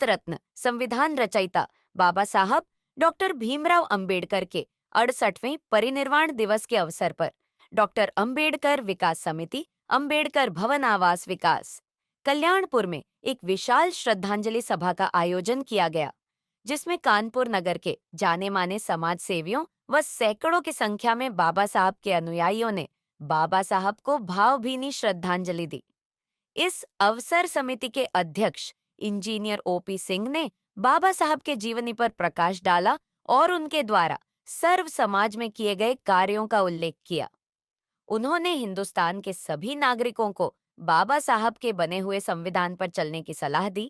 भारत रत्न संविधान रचयिता बाबा साहब डॉक्टर भीमराव अंबेडकर के 68वें परिनिर्वाण दिवस के अवसर पर डॉक्टर अंबेडकर विकास समिति, अंबेडकर भवन आवास विकास, कल्याणपुर में एक विशाल श्रद्धांजलि सभा का आयोजन किया गया, जिसमें कानपुर नगर के जाने माने समाज सेवियों व सैकड़ों की संख्या में बाबा साहब के अनुयायियों ने बाबा साहब को भावभीनी श्रद्धांजलि दी। इस अवसर समिति के अध्यक्ष इंजीनियर ओपी सिंह ने बाबा साहब के जीवनी पर प्रकाश डाला और उनके द्वारा सर्व समाज में किए गए कार्यों का उल्लेख किया। उन्होंने हिंदुस्तान के सभी नागरिकों को बाबा साहब के बने हुए संविधान पर चलने की सलाह दी।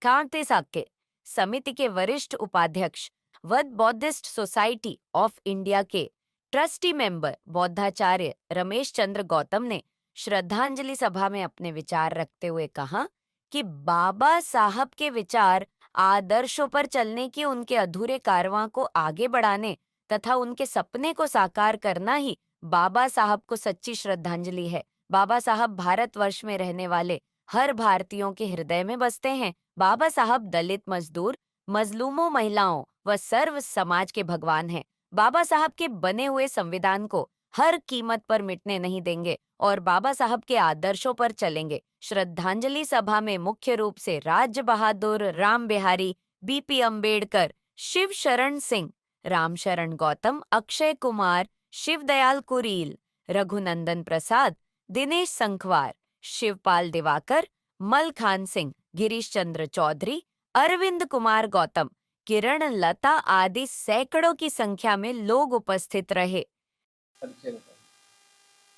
खांते साके समिति के वरिष्ठ उपाध्यक्ष वद बौद्धिस्ट सोसाइटी ऑफ इंडिया के ट्रस्टी मेंबर बौद्धाचार्य रमेश चंद्र गौतम ने श्रद्धांजलि सभा में अपने विचार रखते हुए कहा कि बाबा साहब के विचार आदर्शों पर चलने की उनके अधूरे कारवां को आगे बढ़ाने तथा उनके सपने को साकार करना ही बाबा साहब को सच्ची श्रद्धांजलि है। बाबा साहब भारतवर्ष में रहने वाले हर भारतीयों के हृदय में बसते हैं। बाबा साहब दलित, मजदूर, मजलूमों, महिलाओं व सर्व समाज के भगवान हैं। बाबा साहब के बने हुए संविधान को हर कीमत पर मिटने नहीं देंगे और बाबा साहब के आदर्शों पर चलेंगे। श्रद्धांजलि सभा में मुख्य रूप से राज बहादुर, राम बिहारी, बीपी अम्बेडकर, शिव शरण सिंह, राम शरण गौतम, अक्षय कुमार, शिवदयाल कुरील, रघुनंदन प्रसाद, दिनेश संखवार, शिवपाल दिवाकर, मलखान सिंह, गिरीश चंद्र चौधरी, अरविंद कुमार गौतम, किरण लता आदि सैकड़ों की संख्या में लोग उपस्थित रहे।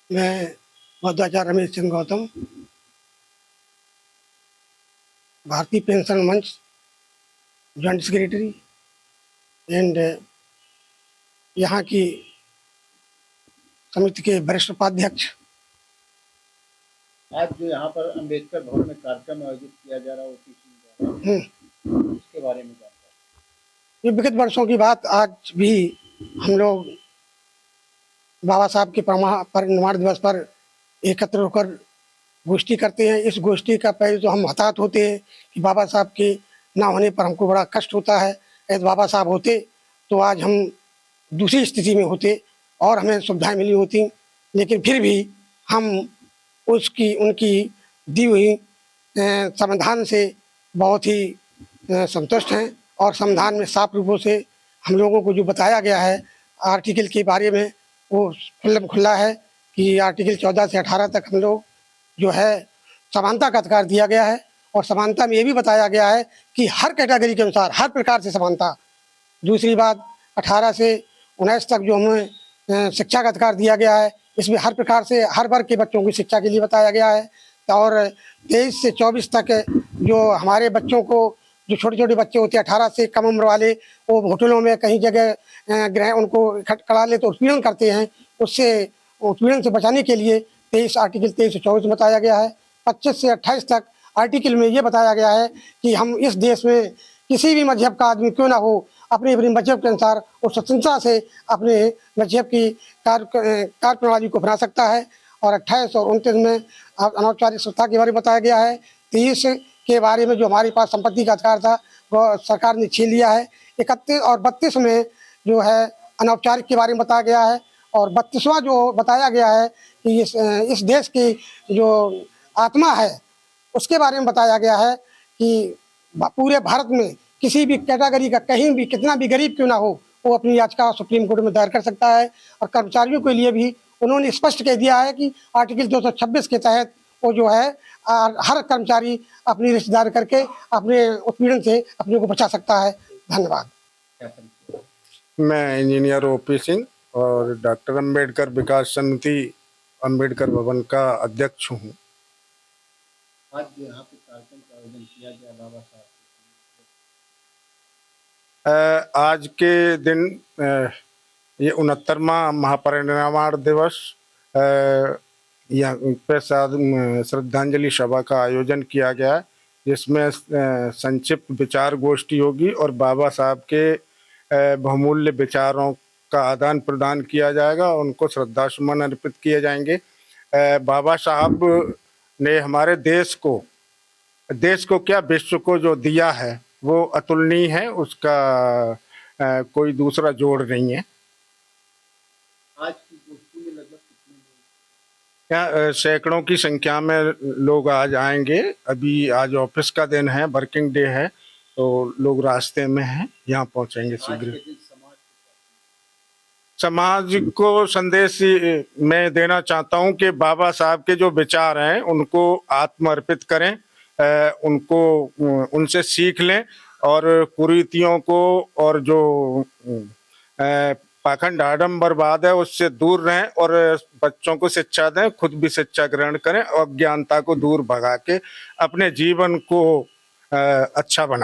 मैं बौद्धाचार्य रमेश चंद्र गौतम, भारतीय पेंशन मंच जॉइंट सेक्रेटरी एंड यहाँ की समिति के वरिष्ठ उपाध्यक्ष। आज जो यहाँ पर अंबेडकर भवन में कार्यक्रम आयोजित किया जा रहा है उसके बारे में जानकारी। ये विगत वर्षों की बात, आज भी हम लोग बाबा साहब के परिनिर्वाण दिवस पर एकत्र होकर गोष्ठी करते हैं। इस गोष्ठी का पहले तो हम हताहत होते हैं कि बाबा साहब के ना होने पर हमको बड़ा कष्ट होता है। यदि बाबा साहब होते तो आज हम दूसरी स्थिति में होते और हमें सुविधाएं मिली होती, लेकिन फिर भी हम उनकी दी हुई संविधान से बहुत ही संतुष्ट हैं। और संविधान में साफ रूपों से हम लोगों को जो बताया गया है आर्टिकल के बारे में, वो खुला है कि आर्टिकल 14 से 18 तक हम लोग जो है समानता का अधिकार दिया गया है। और समानता में ये भी बताया गया है कि हर कैटेगरी के अनुसार हर प्रकार से समानता। दूसरी बात, 18 से 19 तक जो हमें शिक्षा का अधिकार दिया गया है, इसमें हर प्रकार से हर वर्ग के बच्चों की शिक्षा के लिए बताया गया है। और 23 से 24 तक जो हमारे बच्चों को, जो छोटे छोटे बच्चे होते हैं 18 से कम उम्र वाले, वो होटलों में कहीं जगह ग्रह उनको करा ले तो उत्पीड़न करते हैं। उससे उत्पीड़न से बचाने के लिए आर्टिकल 23 से 24 बताया गया है। 25 से 28 तक आर्टिकल में ये बताया गया है कि हम इस देश में किसी भी मजहब का आदमी क्यों ना हो, अपने अपने मजहब के अनुसार और स्वतंत्रता से अपने मजहब की कार्य प्रणाली को अपना सकता है। और 28 और 29 में अनौपचारिक संस्था के बारे में बताया गया है। 30 के बारे में जो हमारे पास संपत्ति का अधिकार था वो सरकार ने छीन लिया है। 31 और 32 में जो है अनौपचारिक के बारे में बताया गया है। और 32वां जो बताया गया है कि इस देश की जो आत्मा है उसके बारे में बताया गया है कि पूरे भारत में किसी भी कैटेगरी का कहीं भी कितना भी गरीब क्यों ना हो, वो अपनी याचिका सुप्रीम कोर्ट में दायर कर सकता है। और कर्मचारियों के लिए भी उन्होंने स्पष्ट कह दिया है कि आर्टिकल 226 के तहत वो जो है हर कर्मचारी अपनी रिश्तेदारी करके अपने उत्पीड़न से अपने को बचा सकता है। धन्यवाद। मैं इंजीनियर ओपी सिंह और डॉक्टर अंबेडकर विकास समिति अंबेडकर भवन का अध्यक्ष हूँ। आज यहाँ पे कार्यक्रम का आयोजन किया गया बाबा साहब, आज के दिन ये 69वां महापरिनिर्वाण दिवस यहाँ पे श्रद्धांजलि सभा का आयोजन किया गया है, जिसमें संक्षिप्त विचार गोष्ठी होगी और बाबा साहब के बहुमूल्य विचारों का आदान प्रदान किया जाएगा, उनको श्रद्धा सुमन अर्पित किए जाएंगे। बाबा साहब ने हमारे देश को क्या विश्व को जो दिया है वो अतुलनीय है, उसका कोई दूसरा जोड़ नहीं है। आज की गोष्ठी में लगभग कितने लोग? यहाँ सैकड़ों की संख्या में लोग आज आएंगे। अभी आज ऑफिस का दिन है, वर्किंग डे है, तो लोग रास्ते में हैं, यहाँ पहुंचेंगे आज शीघ्र। के दिन समाज को संदेश मैं देना चाहता हूं कि बाबा साहब के जो विचार हैं उनको आत्मर्पित करें, उनको उनसे सीख लें और कुरीतियों को और जो पाखंड आडम्बरवाद है उससे दूर रहें और बच्चों को शिक्षा दें, खुद भी शिक्षा ग्रहण करें और अज्ञानता को दूर भगा के अपने जीवन को अच्छा बनाएं।